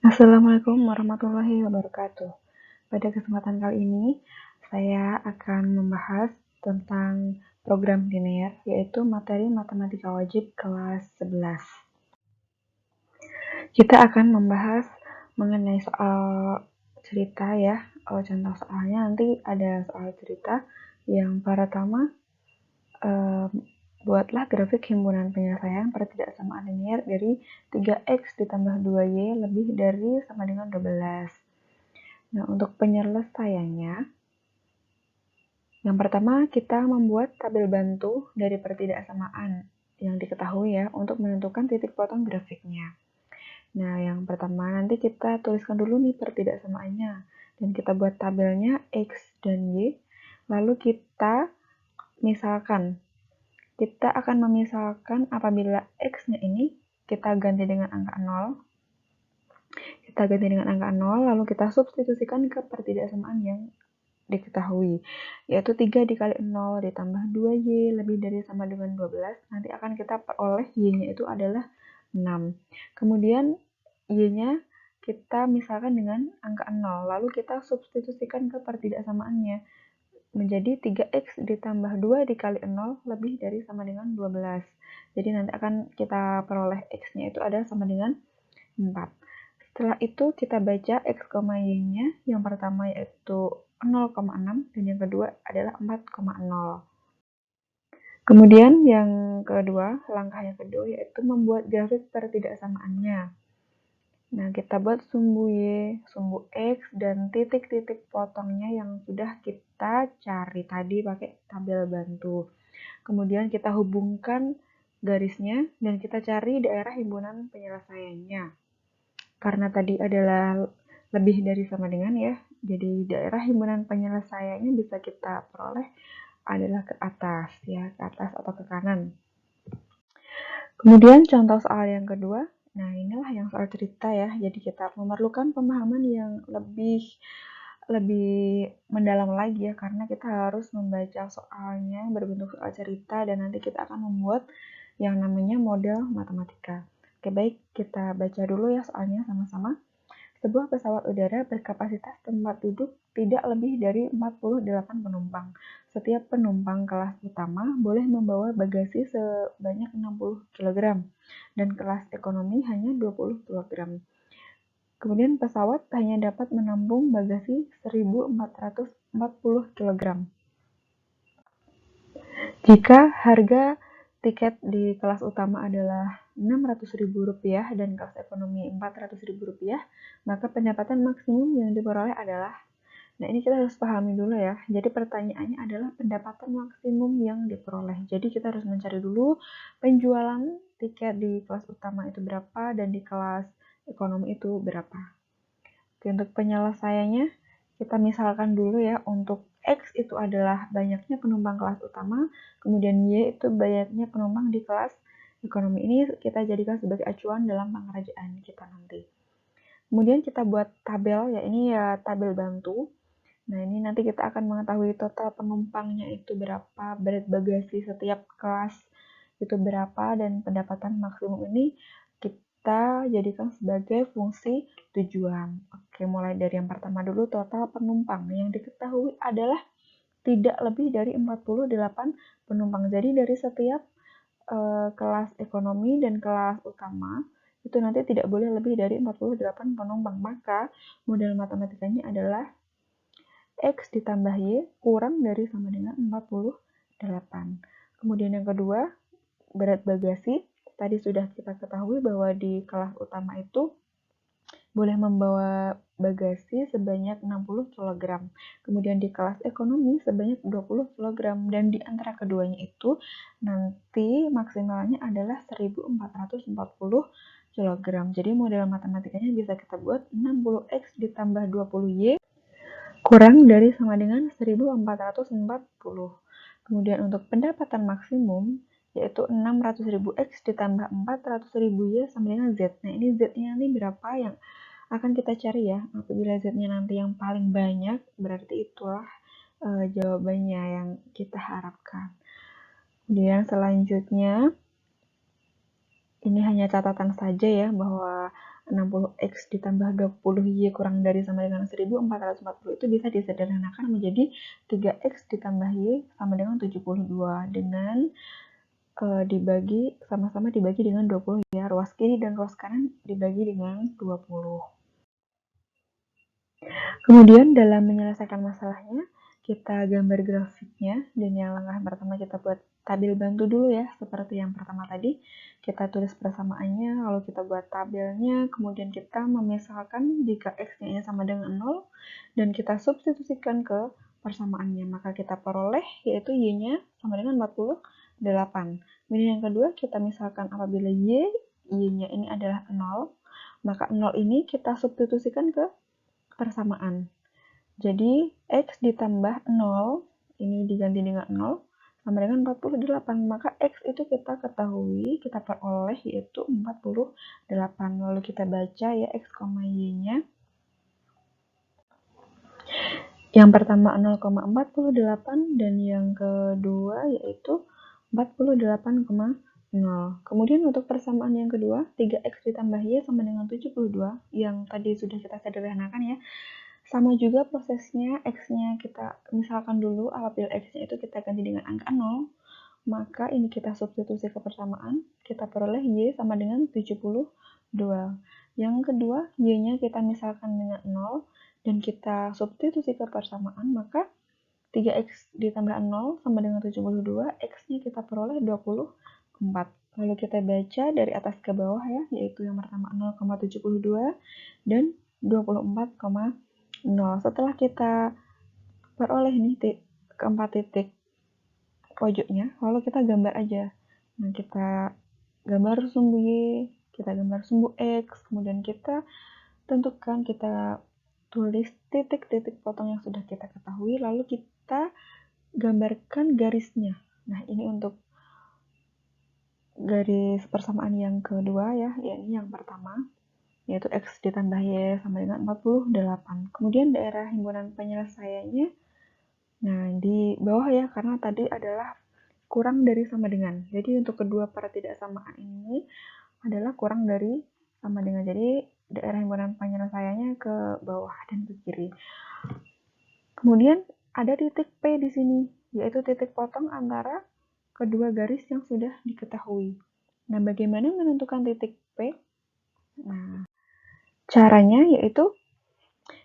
Assalamualaikum warahmatullahi wabarakatuh. Pada kesempatan kali ini, saya akan membahas tentang program linear, yaitu materi matematika wajib kelas 11. Kita akan membahas mengenai soal cerita ya. Contoh soalnya nanti ada soal cerita. Yang pertama, buatlah grafik himpunan penyelesaian pertidaksamaan linear dari 3x ditambah 2y lebih dari sama dengan 12. Nah, untuk penyelesaiannya, yang pertama kita membuat tabel bantu dari pertidaksamaan yang diketahui ya untuk menentukan titik potong grafiknya. Nah, yang pertama nanti kita tuliskan dulu nih pertidaksamaannya dan kita buat tabelnya X dan Y. Lalu kita akan memisalkan apabila X-nya ini kita ganti dengan angka 0. Kita ganti dengan angka 0, lalu kita substitusikan ke pertidaksamaan yang diketahui, yaitu 3 dikali 0 ditambah 2y lebih dari sama dengan 12. Nanti akan kita peroleh y-nya itu adalah 6. Kemudian y-nya kita misalkan dengan angka 0, lalu kita substitusikan ke pertidaksamaannya menjadi 3x ditambah 2 dikali 0 lebih dari sama dengan 12. Jadi nanti akan kita peroleh x-nya itu adalah sama dengan 4. Setelah itu kita baca x, y-nya. Yang pertama yaitu 0,6 dan yang kedua adalah 4,0. Kemudian yang kedua, langkah yang kedua yaitu membuat grafik pertidaksamaannya. Nah, kita buat sumbu Y, sumbu X, dan titik-titik potongnya yang sudah kita cari tadi pakai tabel bantu. Kemudian kita hubungkan garisnya dan kita cari daerah himpunan penyelesaiannya. Karena tadi adalah lebih dari sama dengan ya, jadi daerah himpunan penyelesaiannya bisa kita peroleh adalah ke atas ya, ke atas atau ke kanan. Kemudian contoh soal yang kedua, nah inilah yang soal cerita ya, jadi kita memerlukan pemahaman yang lebih mendalam lagi ya, karena kita harus membaca soalnya berbentuk soal cerita dan nanti kita akan membuat yang namanya model matematika. Oke, baik, kita baca dulu ya soalnya sama-sama. Sebuah pesawat udara berkapasitas tempat duduk tidak lebih dari 48 penumpang. Setiap penumpang kelas utama boleh membawa bagasi sebanyak 60 kg dan kelas ekonomi hanya 20 kg. Kemudian pesawat hanya dapat menampung bagasi 1.440 kg. Jika harga tiket di kelas utama adalah Rp600.000 dan kelas ekonomi Rp400.000, maka pendapatan maksimum yang diperoleh adalah, nah ini kita harus pahami dulu ya, jadi pertanyaannya adalah pendapatan maksimum yang diperoleh. Jadi kita harus mencari dulu penjualan tiket di kelas utama itu berapa dan di kelas ekonomi itu berapa. Oke, untuk penyelesaiannya kita misalkan dulu ya, untuk X itu adalah banyaknya penumpang kelas utama, kemudian Y itu banyaknya penumpang di kelas ekonomi. Ini kita jadikan sebagai acuan dalam pengerjaan kita nanti. Kemudian kita buat tabel ya, ini ya tabel bantu. Nah, ini nanti kita akan mengetahui total penumpangnya itu berapa, berat bagasi setiap kelas itu berapa, dan pendapatan maksimum ini kita jadikan sebagai fungsi tujuan. Oke, mulai dari yang pertama dulu, total penumpang yang diketahui adalah tidak lebih dari 48 penumpang. Jadi dari setiap kelas ekonomi dan kelas utama itu nanti tidak boleh lebih dari 48 penumpang. Maka model matematikanya adalah X ditambah Y kurang dari sama dengan 48. Kemudian yang kedua, berat bagasi. Tadi sudah kita ketahui bahwa di kelas utama itu boleh membawa bagasi sebanyak 60 kg. Kemudian di kelas ekonomi sebanyak 20 kg. Dan di antara keduanya itu nanti maksimalnya adalah 1.440 kg. Jadi model matematikanya bisa kita buat 60x ditambah 20y kurang dari sama dengan 1.440. Kemudian untuk pendapatan maksimum yaitu 600.000x ditambah 400.000y sama dengan z. Nah, ini z-nya nanti berapa yang akan kita cari ya. Apabila z-nya nanti yang paling banyak, berarti itulah jawabannya yang kita harapkan. Kemudian selanjutnya, ini hanya catatan saja ya, bahwa 60x ditambah 20y kurang dari sama dengan 1440 itu bisa disederhanakan menjadi 3x ditambah y sama dengan 72 dengan dibagi sama-sama dibagi dengan 20 ya. Ruas kiri dan ruas kanan dibagi dengan 20. Kemudian dalam menyelesaikan masalahnya, kita gambar grafiknya, dan yang langkah pertama kita buat tabel bantu dulu ya, seperti yang pertama tadi. Kita tulis persamaannya, lalu kita buat tabelnya, kemudian kita memisahkan jika x-nya sama dengan 0, dan kita substitusikan ke persamaannya, maka kita peroleh yaitu y-nya sama dengan 48. Kemudian yang kedua, kita misalkan apabila y-nya ini adalah 0, maka 0 ini kita substitusikan ke persamaan. Jadi, x ditambah 0, ini diganti dengan 0, sama dengan 48. Maka x itu kita ketahui, kita peroleh yaitu 48. Lalu kita baca ya x, y-nya. Yang pertama 0,48 dan yang kedua yaitu 48,0. Kemudian untuk persamaan yang kedua, 3x ditambah y sama dengan 72, yang tadi sudah kita sederhanakan ya. Sama juga prosesnya, x-nya kita misalkan dulu, apabila x-nya itu kita ganti dengan angka 0, maka ini kita substitusi ke persamaan, kita peroleh y sama dengan 72. Yang kedua, y-nya kita misalkan dengan 0, dan kita substitusi ke persamaan, maka 3x ditambah 0 sama dengan 72, x-nya kita peroleh 24. Lalu kita baca dari atas ke bawah ya, yaitu yang pertama 0,72 dan 24,0. Setelah kita peroleh nih keempat titik pojoknya, lalu kita gambar aja. Nah, kita gambar sumbu Y, kita gambar sumbu X, kemudian kita tentukan, kita tulis titik-titik potong yang sudah kita ketahui, lalu kita gambarkan garisnya. Nah, ini untuk garis persamaan yang kedua ya, ini yang pertama, yaitu x ditambah y sama dengan 48. Kemudian daerah himpunan penyelesaiannya, nah di bawah ya, karena tadi adalah kurang dari sama dengan. Jadi untuk kedua pertidaksamaan ini adalah kurang dari sama dengan. Jadi daerah himpunan penyelesaiannya ke bawah dan ke kiri. Kemudian ada titik P di sini, yaitu titik potong antara kedua garis yang sudah diketahui. Nah, bagaimana menentukan titik P? Nah, caranya yaitu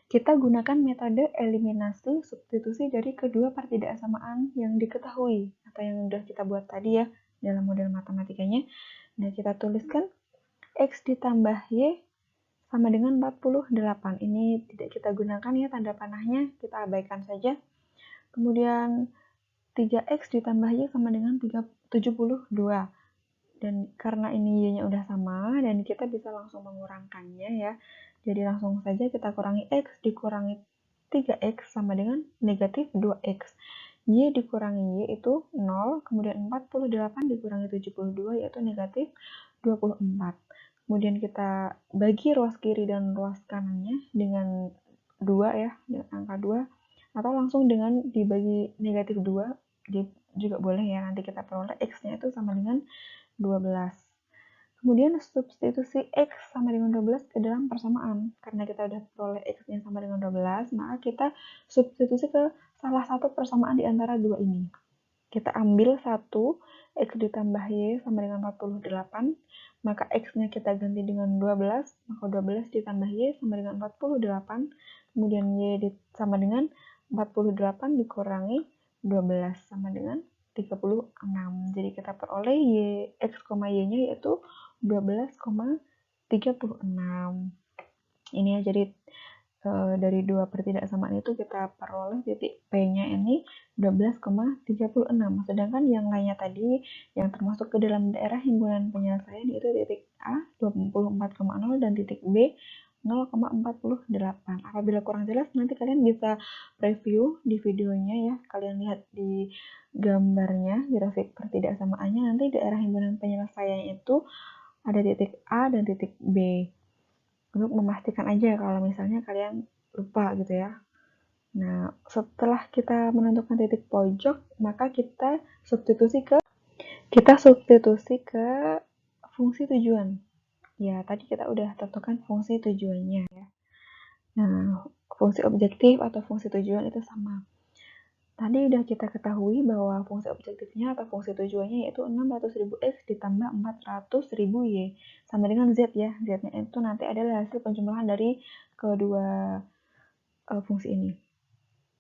kita gunakan metode eliminasi substitusi dari kedua pertidaksamaan yang diketahui atau yang sudah kita buat tadi ya dalam model matematikanya. Nah, kita tuliskan x ditambah y sama dengan 48. Ini tidak kita gunakan ya tanda panahnya, kita abaikan saja. Kemudian 3x ditambah y sama dengan 72. Dan karena ini y-nya udah sama, dan kita bisa langsung mengurangkannya ya. Jadi langsung saja kita kurangi x dikurangi 3x sama dengan negatif 2x. Y dikurangi y itu 0, kemudian 48 dikurangi 72 yaitu negatif 24. Kemudian kita bagi ruas kiri dan ruas kanannya dengan 2 ya, dengan angka 2. Atau langsung dengan dibagi negatif 2, juga boleh ya, nanti kita peroleh x-nya itu sama dengan 12. Kemudian substitusi x sama dengan 12 ke dalam persamaan. Karena kita sudah peroleh x-nya sama dengan 12, maka kita substitusi ke salah satu persamaan di antara dua ini. Kita ambil 1, x ditambah y sama dengan 48, maka x-nya kita ganti dengan 12, maka 12 ditambah y sama dengan 48, kemudian y sama dengan 48 dikurangi 12 sama dengan 36. Jadi kita peroleh x, y-nya yaitu 12,36. Ini ya, jadi dari dua pertidaksamaan itu kita peroleh titik P-nya ini 12,36. Sedangkan yang lainnya tadi yang termasuk ke dalam daerah himpunan penyelesaian yaitu titik A 24,0 dan titik B 0,48. Apabila kurang jelas nanti kalian bisa review di videonya ya. Kalian lihat di gambarnya, grafik pertidaksamaannya, nanti daerah himpunan penyelesaian itu ada titik A dan titik B. Untuk memastikan aja kalau misalnya kalian lupa gitu ya. Nah, setelah kita menentukan titik pojok, maka kita substitusi ke fungsi tujuan. Ya, tadi kita udah tentukan fungsi tujuannya ya. Nah, fungsi objektif atau fungsi tujuan itu sama. Tadi udah kita ketahui bahwa fungsi objektifnya atau fungsi tujuannya yaitu 600.000 X ditambah 400.000 Y. Sama dengan Z ya. Z-nya itu nanti adalah hasil penjumlahan dari kedua fungsi ini.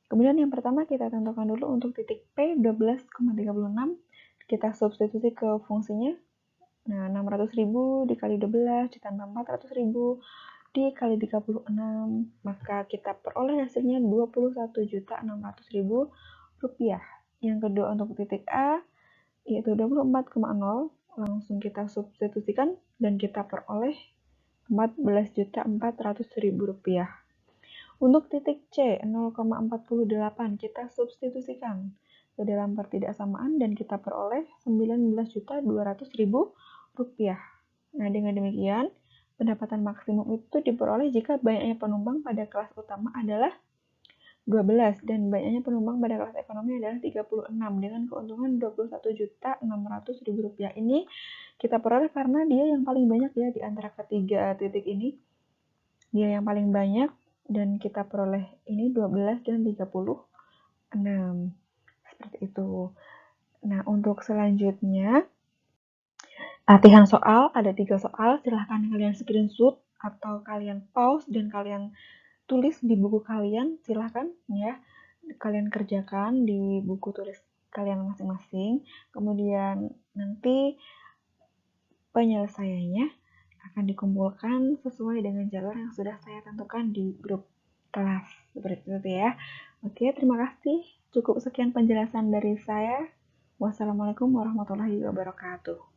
Kemudian yang pertama kita tentukan dulu untuk titik P 12,36. Kita substitusi ke fungsinya. Nah, 600.000 dikali 12 ditambah 400.000 dikali 36, maka kita peroleh hasilnya 21.600.000 rupiah. Yang kedua untuk titik A yaitu 24,0, langsung kita substitusikan dan kita peroleh 14.400.000 rupiah. Untuk titik C 0,48 kita substitusikan ke dalam pertidaksamaan dan kita peroleh 19.200.000 rupiah. Nah, dengan demikian pendapatan maksimum itu diperoleh jika banyaknya penumpang pada kelas utama adalah 12 dan banyaknya penumpang pada kelas ekonomi adalah 36 dengan keuntungan 21.600.000 rupiah. Ini kita peroleh karena dia yang paling banyak ya di antara ketiga titik ini. Dia yang paling banyak dan kita peroleh ini 12 dan 36. Seperti itu. Nah, untuk selanjutnya latihan soal, ada 3 soal, silahkan kalian screenshot atau kalian pause dan kalian tulis di buku kalian, silahkan ya kalian kerjakan di buku tulis kalian masing-masing. Kemudian nanti penyelesaiannya akan dikumpulkan sesuai dengan jalur yang sudah saya tentukan di grup kelas. Seperti itu ya. Oke, terima kasih. Cukup sekian penjelasan dari saya. Wassalamualaikum warahmatullahi wabarakatuh.